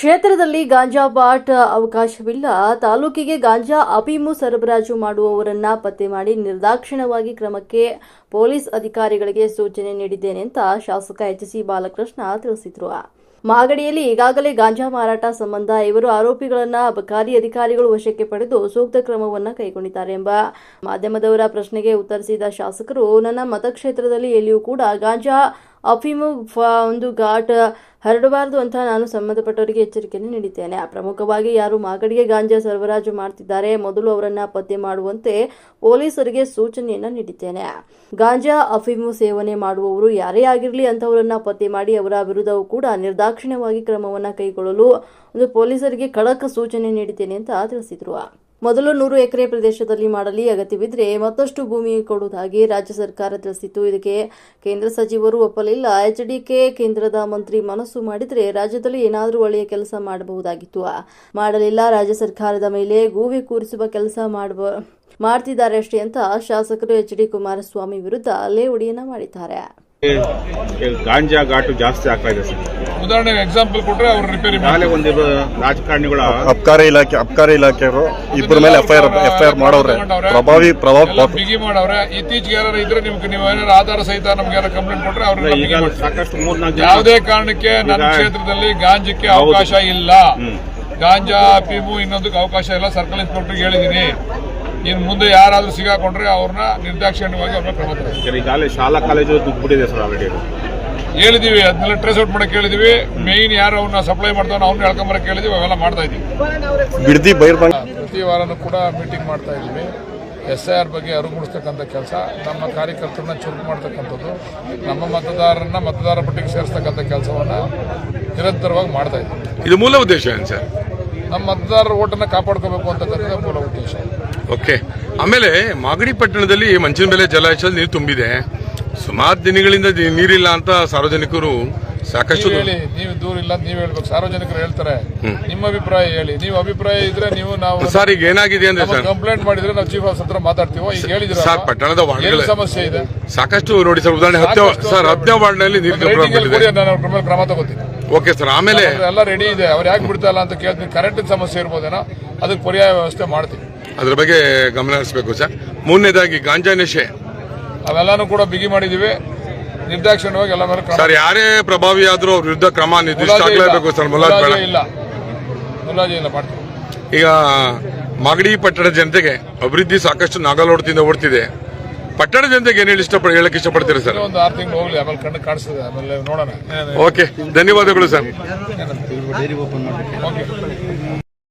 ಕ್ಷೇತ್ರದಲ್ಲಿ ಗಾಂಜಾ ಬಾಟ್ ಅವಕಾಶವಿಲ್ಲ. ತಾಲೂಕಿಗೆ ಗಾಂಜಾ ಅಫೀಮು ಸರಬರಾಜು ಮಾಡುವವರನ್ನ ಪತ್ತೆ ಮಾಡಿ ನಿರ್ದಾಕ್ಷಿಣ್ಯವಾಗಿ ಕ್ರಮಕ್ಕೆ ಪೊಲೀಸ್ ಅಧಿಕಾರಿಗಳಿಗೆ ಸೂಚನೆ ನೀಡಿದ್ದೇನೆ ಅಂತ ಶಾಸಕ ಎಚ್.ಸಿ. ಬಾಲಕೃಷ್ಣ ತಿಳಿಸಿದರು. ಮಾಗಡಿಯಲ್ಲಿ ಈಗಾಗಲೇ ಗಾಂಜಾ ಮಾರಾಟ ಸಂಬಂಧ 5 ಆರೋಪಿಗಳನ್ನ ಅಬಕಾರಿ ಅಧಿಕಾರಿಗಳು ವಶಕ್ಕೆ ಪಡೆದು ಸೂಕ್ತ ಕ್ರಮವನ್ನು ಕೈಗೊಂಡಿದ್ದಾರೆ ಎಂಬ ಮಾಧ್ಯಮದವರ ಪ್ರಶ್ನೆಗೆ ಉತ್ತರಿಸಿದ ಶಾಸಕರು, ನನ್ನ ಮತಕ್ಷೇತ್ರದಲ್ಲಿ ಎಲ್ಲಿಯೂ ಕೂಡ ಗಾಂಜಾ ಅಫೀಮು ಒಂದು ಘಾಟ್ ಹರಡಬಾರದು ಅಂತ ನಾನು ಸಂಬಂಧಪಟ್ಟವರಿಗೆ ಎಚ್ಚರಿಕೆಯನ್ನು ನೀಡಿದ್ದೇನೆ. ಪ್ರಮುಖವಾಗಿ ಯಾರು ಮಾಗಡಿಗೆ ಗಾಂಜಾ ಸರಬರಾಜು ಮಾಡುತ್ತಿದ್ದಾರೆ ಮೊದಲು ಅವರನ್ನ ಪತ್ತೆ ಮಾಡುವಂತೆ ಪೊಲೀಸರಿಗೆ ಸೂಚನೆಯನ್ನ ನೀಡಿದ್ದೇನೆ. ಗಾಂಜಾ ಅಫೀಮು ಸೇವನೆ ಮಾಡುವವರು ಯಾರೇ ಆಗಿರಲಿ ಅಂತವರನ್ನ ಪತ್ತೆ ಮಾಡಿ ಅವರ ವಿರುದ್ಧವೂ ಕೂಡ ನಿರ್ದಾಕ್ಷಿಣ್ಯವಾಗಿ ಕ್ರಮವನ್ನು ಕೈಗೊಳ್ಳಲು ಪೊಲೀಸರಿಗೆ ಖಡಕ್ ಸೂಚನೆ ನೀಡಿದ್ದೇನೆ ಅಂತ ತಿಳಿಸಿದರು. ಮೊದಲು 100 ಎಕರೆ ಪ್ರದೇಶದಲ್ಲಿ ಮಾಡಲಿ, ಅಗತ್ಯವಿದ್ರೆ ಮತ್ತಷ್ಟು ಭೂಮಿ ಕೊಡುವುದಾಗಿ ರಾಜ್ಯ ಸರ್ಕಾರ ತಿಳಿಸಿತ್ತು. ಇದಕ್ಕೆ ಕೇಂದ್ರ ಸಚಿವರು ಒಪ್ಪಲಿಲ್ಲ. ಎಚ್ಡಿಕೆ ಕೇಂದ್ರದ ಮಂತ್ರಿ ಮನಸ್ಸು ಮಾಡಿದ್ರೆ ರಾಜ್ಯದಲ್ಲಿ ಏನಾದರೂ ಒಳ್ಳೆಯ ಕೆಲಸ ಮಾಡಬಹುದಾಗಿತ್ತು, ಮಾಡಲಿಲ್ಲ. ರಾಜ್ಯ ಸರ್ಕಾರದ ಮೇಲೆ ಗೂಬೆ ಕೂರಿಸುವ ಕೆಲಸ ಮಾಡ್ತಿದ್ದಾರೆ ಅಷ್ಟೇ ಅಂತ ಶಾಸಕರು ಎಚ್.ಡಿ. ಕುಮಾರಸ್ವಾಮಿ ವಿರುದ್ಧ ಲೇವಡಿಯನ್ನ ಮಾಡಿದ್ದಾರೆ. ಗಾಂಜಾ ಘಾಟು ಜಾಸ್ತಿ ಆಗ್ತಾ ಇದೆ ಸರ್. ಉದಾಹರಣೆಗೆ ಎಕ್ಸಾಂಪಲ್ ಕೊಟ್ರೆ ಅವ್ರು ರಿಪೇರಿ ನಾಳೆ ಒಂದಿಬ್ಬರು ರಾಜಕಾರಣಿಗಳ ಅಬಕಾರಿ ಇಲಾಖೆಯವರು ಇಬ್ಬರ ಮೇಲೆ ಎಫ್ಐಆರ್ ಮಾಡವ್ರೆ, ಪ್ರಭಾವ ಬಿಗಿ ಮಾಡವ್ರೆ. ಇತ್ತೀಚೆಗೆ ಯಾರು ಇದ್ರೆ ನೀವು ಏನಾದ್ರು ಆಧಾರ ಸಹಿತ ನಮ್ಗೆ ಯಾರು ಕಂಪ್ಲೇಂಟ್ ಕೊಟ್ರೆ ಅವ್ರನ್ನ ಸಾಕಷ್ಟು 3-4 ಯಾವುದೇ ಕಾರಣಕ್ಕೆ ನನ್ನ ಕ್ಷೇತ್ರದಲ್ಲಿ ಗಾಂಜಕ್ಕೆ ಅವಕಾಶ ಇಲ್ಲ. ಗಾಂಜಾ ಅಫೀಮು ಇನ್ನೊಂದಕ್ಕೆ ಅವಕಾಶ ಇಲ್ಲ. ಸರ್ಕಲ್ ಇನ್ಸ್ಪೆಕ್ಟರ್ಗೆ ಹೇಳಿದೀನಿ. ಇನ್ನು ಮುಂದೆ ಯಾರಾದ್ರೂ ಸಿಗಾಕೊಂಡ್ರೆ ಅವ್ರನ್ನ ನಿರ್ದಾಕ್ಷಿಣ್ಯವಾಗಿ ಅವ್ರನ್ನ ಕ್ರಮ ತಗೊಳ್ತೀವಿ. ಈಗಾಗಲೇ ಶಾಲಾ ಕಾಲೇಜು ದುಡ್ಡಿದೆ ಸರ್ ಆಲ್ರೆಡಿ ಹೇಳಿದೀವಿ. ಅದನ್ನೆಲ್ಲ ಟ್ರೇಸ್ ಔಟ್ ಮಾಡಕ್ಕೆ ಹೇಳಿದೀವಿ. ಮೇನ್ ಯಾರು ಅವನ್ನ ಸಪ್ಲೈ ಮಾಡ್ತಾವ ಅವ್ನ ಹೇಳ್ಕೊಂಬರಕ್ಕೆ ಹೇಳಿದೀವಿ. ಅವೆಲ್ಲ ಮಾಡ್ತಾ ಇದೀವಿ. ಪ್ರತಿ ವಾರನೂ ಕೂಡ ಮೀಟಿಂಗ್ ಮಾಡ್ತಾ ಇದೀವಿ. SIR ಬಗ್ಗೆ ಅರಿವು ಮೂಡಿಸ್ತಕ್ಕಂಥ ಕೆಲಸ, ನಮ್ಮ ಕಾರ್ಯಕರ್ತರನ್ನ ಚುರುಕು ಮಾಡ್ತಕ್ಕಂಥದ್ದು, ನಮ್ಮ ಮತದಾರರನ್ನ ಮತದಾರ ಪಟ್ಟಿಗೆ ಸೇರಿಸ್ತಕ್ಕಂಥ ಕೆಲಸವನ್ನ ನಿರಂತರವಾಗಿ ಮಾಡ್ತಾ ಇದ್ದೀವಿ. ಇದು ಮೂಲ ಉದ್ದೇಶ ಏನು ಸರ್? ನಮ್ಮ ಮತದಾರರ ಓಟನ್ನ ಕಾಪಾಡ್ಕೋಬೇಕು ಅಂತಕ್ಕಂಥ ಮೂಲ ಉದ್ದೇಶ. ಓಕೆ. ಆಮೇಲೆ ಮಾಗಡಿ ಪಟ್ಟಣದಲ್ಲಿ ಮಂಚಿನ ಬೆಲೆ ಜಲಾಶಯದಲ್ಲಿ ನೀರು ತುಂಬಿದೆ. ಸುಮಾರು ದಿನಗಳಿಂದ ನೀರಿಲ್ಲ ಅಂತ ಸಾರ್ವಜನಿಕರು ಸಾಕಷ್ಟು ಹೇಳಿ. ನೀವು ದೂರ ಇಲ್ಲ ಅಂತ ನೀವು ಹೇಳ್ಬೇಕು. ಸಾರ್ವಜನಿಕರು ಹೇಳ್ತಾರೆ. ನಿಮ್ಮ ಅಭಿಪ್ರಾಯ ಹೇಳಿ. ನೀವು ಅಭಿಪ್ರಾಯ ಇದ್ರೆ ನಾವು ಸರ್ ಈಗ ಏನಾಗಿದೆ ಅಂದ್ರೆ ಸರ್ ಕಂಪ್ಲೇಂಟ್ ಮಾಡಿದ್ರೆ ನಾವು ಚೀಫ್ ಆಫೀಸರ್ ಹತ್ರ ಮಾತಾಡ್ತೀವೋ. ಈಗ ಹೇಳಿದ್ರೆ ಸರ್ ಪಟ್ಟಣದ ವಾರ್ಡ್ಗಳ ಸಮಸ್ಯೆ ಇದೆ ಸಾಕಷ್ಟು ನೋಡಿ ಸರ್. ಉದಾಹರಣೆ 10ನೇ ವಾರ್ಡ್ನಲ್ಲಿ ನೀರು ಕ್ರಮ ತಗೋತೀನಿ. Okay sir. ಆಮೇಲೆ ಎಲ್ಲ ರೆಡಿ ಇದೆ. ಅವ್ರು ಯಾಕೆ ಬಿಡ್ತಾ ಇಲ್ಲ ಅಂತ ಕೇಳ್ತೀನಿ. ಕರೆಂಟಿನ ಸಮಸ್ಯೆ ಇರ್ಬೋದೇನೋ, ಅದಕ್ಕೆ ಪರ್ಯಾಯ ವ್ಯವಸ್ಥೆ ಮಾಡ್ತೀವಿ. ಅದ್ರ ಬಗ್ಗೆ ಗಮನ ಹರಿಸಬೇಕು ಸರ್. ಮೂರನೇದಾಗಿ ಗಾಂಜಾ ನಶೆ ಅವೆಲ್ಲಾನು ಕೂಡ ಬಿಗಿ ಮಾಡಿದೀವಿ. ನಿರ್ದಾಕ್ಷಿಣ್ಯವಾಗಿ ಎಲ್ಲ ಮೇಲೆ ಸರ್ ಯಾರೇ ಪ್ರಭಾವಿ ಆದ್ರೂ ಅವ್ರ ವಿರುದ್ಧ ಕ್ರಮ ನಿರ್ದಿಷ್ಟ ಆಗಲೇಬೇಕು ಸರ್. ಮುಲಾಜಿ ಇಲ್ಲ ಮಾಡ್ತೀವಿ. ಈಗ ಮಾಗಡಿ ಪಟ್ಟಣದ ಜನತೆಗೆ ಅಭಿವೃದ್ಧಿ ಸಾಕಷ್ಟು ನಾಗಲೋಟದಿಂದ ಓಡ್ತಿದೆ. ಪಟ್ಟಣ ಜನತೆಗೆ ಏನ್ ಹೇಳಕ್ ಇಷ್ಟಪಡ್ತೀರಾ ಸರ್? ಒಂದು 6 ತಿಂಗಳು ಹೋಗ್ಲಿ, ಆಮೇಲೆ ಕಣ್ಣು ಕಾಣಿಸ್ತದೆ, ಆಮೇಲೆ ನೋಡೋಣ. ಓಕೆ, ಧನ್ಯವಾದಗಳು ಸರ್. ಓಕೆ.